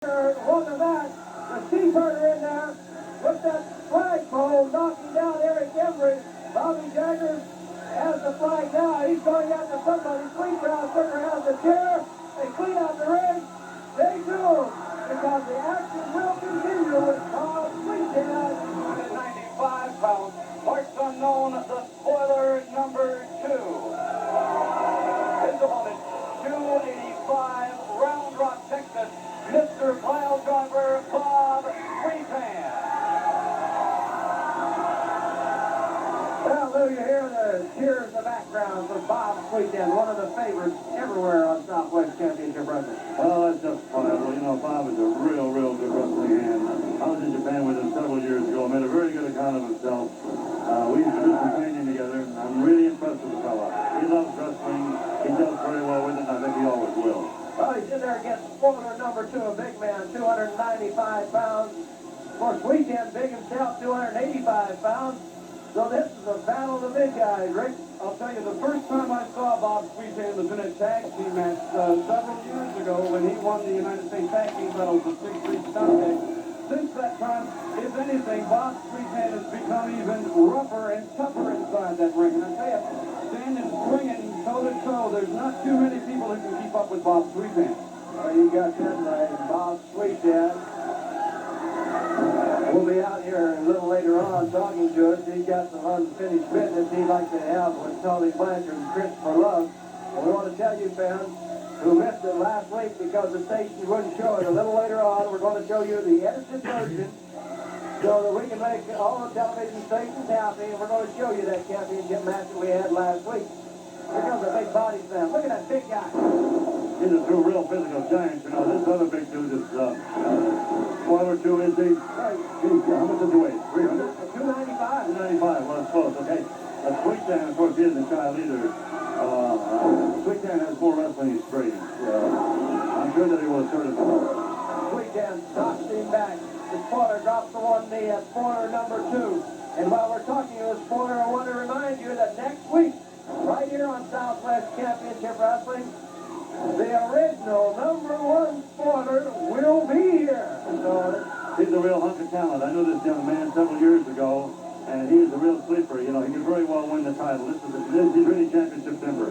Look at that. The Seaburner in there with that flagpole knocking down Eric Embry. Bobby Jagger has the flag now. He's going after somebody. Sweetan Sugar has the chair. They clean out the ring. They do. Because the action will continue with Bob Sweetan. 195 pounds. Parts unknown, the spoiler number 2. His opponent, 285, Round Rock, Texas, Mr. Pile Driver, Bob Sweetan. Well, Lou, you hear the cheers in the background for Bob Sweetan, one of the favorites everywhere on Southwest Championship Wrestling. Well, that's just fine. Well, you know, Bob is a real good wrestling hand. I was in Japan with him several years ago. Made a very good account of himself. We used to do some training together, and I'm really impressed with the fella. He loves wrestling. He does very well with it, and I think he always will. Well, he's in there against spoiler number 2, a big man, 295 pounds. Of course, Sweetan, big himself, 285 pounds. So this is a battle of the big guys, Rick. I'll tell you, the first time I saw Bob Sweetan was in a tag team match several years ago when he won the United States Tag Team Titles with 6'3" Stunning. Since that time, if anything, Bob Sweetan has become even rougher and tougher inside that ring. And I tell you, standing, swinging, toe-to-toe, there's not too many people who can keep up with Bob Sweetan. Well, you got that right, Bob Sweetan. We'll be out here a little later on talking to us. He's got some unfinished business he'd like to have with Tony Blanchard and Christopher Love. And we want to tell you, fans, who missed it last week because the station wouldn't show it, a little later on, we're going to show you the edited version so that we can make all the television stations happy, and we're going to show you that championship match that we had last week. Here comes a big body slam. Look at that big guy. These are two real physical giants, you know. This other big dude is, spoiler 2 is the, how much does he weigh? 300? 295. 295, well, it's close, okay. Sweetan, of course, he isn't a child either. Sweetan has more wrestling experience. I'm sure that he will assert himself. Sweetan knocks him back. The spoiler drops the one knee at spoiler number 2. And while we're talking to the spoiler, I want to remind you that next week, right here on Southwest Championship Wrestling, the original #1 spoiler will be here. So he's a real hunk of talent. I knew this young man several years ago, and he is a real sleeper. You know, he could very well win the title. He's really championship timber.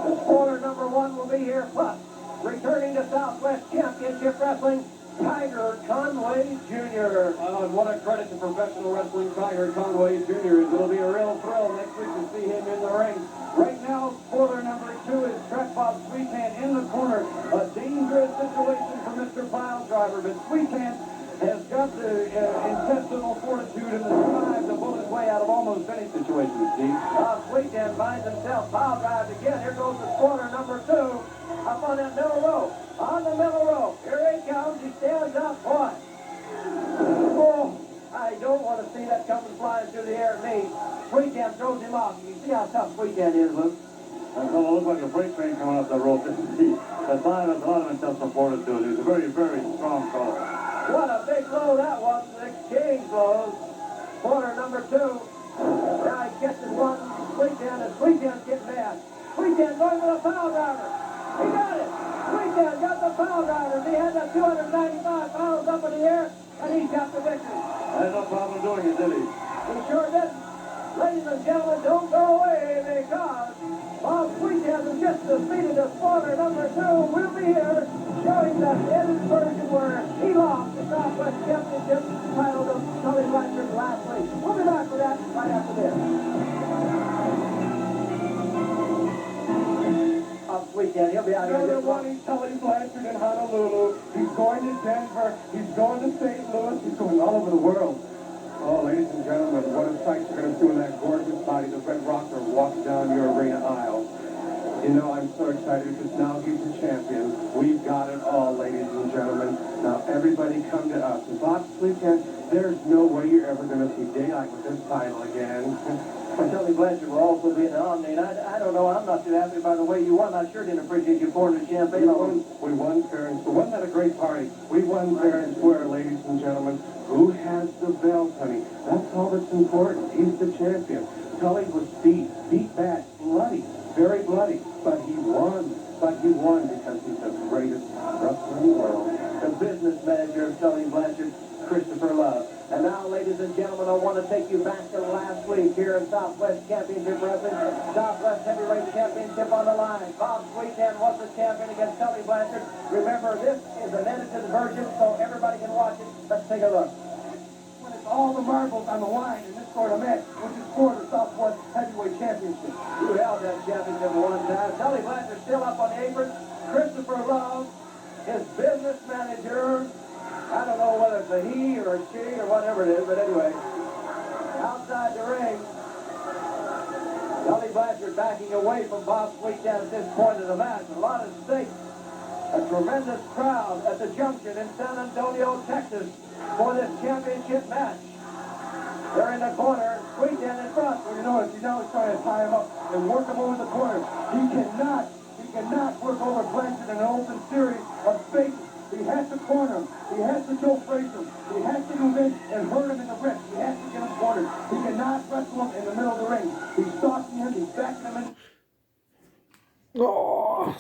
the spoiler #1 will be here. Plus, returning to Southwest Championship Wrestling, Tiger Conway Jr. And what a credit to professional wrestling, Tiger Conway Jr. It'll be a real thrill next week to see him in the ring. Right now, spoiler number 2 is track Bob Sweetan in the corner. A dangerous situation for Mr. Pile Driver, but Sweetan has got the intestinal fortitude and the drive to pull his way out of almost any situation, Steve. Bob Sweetan finds himself pile drive again. Here goes the spoiler number 2 up on that middle row. On the middle row. Here he comes. He stands up. What? Oh, I don't want to see that coming flying through the air at me. Sweetan throws him off. You see how tough Sweetan is, Luke? That fellow looks like a freight train coming up that rope. That fire has a lot of intestinal fortitude. He's a very strong fellow. What a big blow that was. The exchange blows. Spoiler number 2. Now he catches one. Sweetan, and Sweetan's getting mad. Sweetan going for the pile driver. He got it. Sweetan got the pile driver. He had that 295 pounds up in the air, and he's got the victory. Had no problem doing it, did he? He sure didn't. Ladies and gentlemen, don't go away because Bob Sweetan has just defeated the spoiler number 2. We'll be here showing that edited version where he lost the Southwest Championship title to Tony Blanchard last week. We'll be back with that right after this. Sweetan, he'll be out here. They're wanting Tony Blanchard in Honolulu. He's going to Denver. He's going to St. Louis. He's going all over the world. Oh, ladies and gentlemen, what a sight you're going to see when that gorgeous body, the Red Rocker, walks down your arena aisle. You know, I'm so excited because now he's the champion. We've got it all, ladies and gentlemen. Now, everybody come to us. And Bob Sweetan, there's no way you're ever going to see daylight with this title again. And Tony Blanchard will also be in the nominee. I don't know. I'm not too happy by the way you won. I sure didn't appreciate you pouring the champagne on. We won fair and square. Wasn't that a great party? We won fair and square, ladies and gentlemen. Who has the belt, honey? That's all that's important. He's the champion. Tully was beat bad, bloody, very bloody. But he won. But he won because he's the greatest wrestler in the world. the business manager of Tully Blanchard, Christopher Love. And now, ladies and gentlemen, I want to take you back to last week here in Southwest Championship Wrestling. Southwest Heavyweight Championship on the line. Bob Sweetan was the champion against Tully Blanchard. Remember, this is an edited version, so everybody can watch it. Let's take a look. When it's all the marbles on the line in this sort of match, which is for the Southwest Heavyweight Championship. You held that championship one time. Tully Blanchard still up on the apron. Christopher Love, his business manager. I don't know whether it's a he or a she or whatever it is, but anyway, outside the ring, Tully Blanchard backing away from Bob Sweetan at this point of the match. A lot at stake. A tremendous crowd at the junction in San Antonio, Texas, for this championship match. They're in the corner, Sweetan in front. Well, you notice he's now trying to tie him up and work him over the corner. He cannot work over Blanchard in an open series of spaces. He has to corner him. He has to Joe Frazier him. He has to move in and hurt him in the ribs. He has to get him cornered. He cannot wrestle him in the middle of the ring. He's stalking him. He's backing him in. Oh.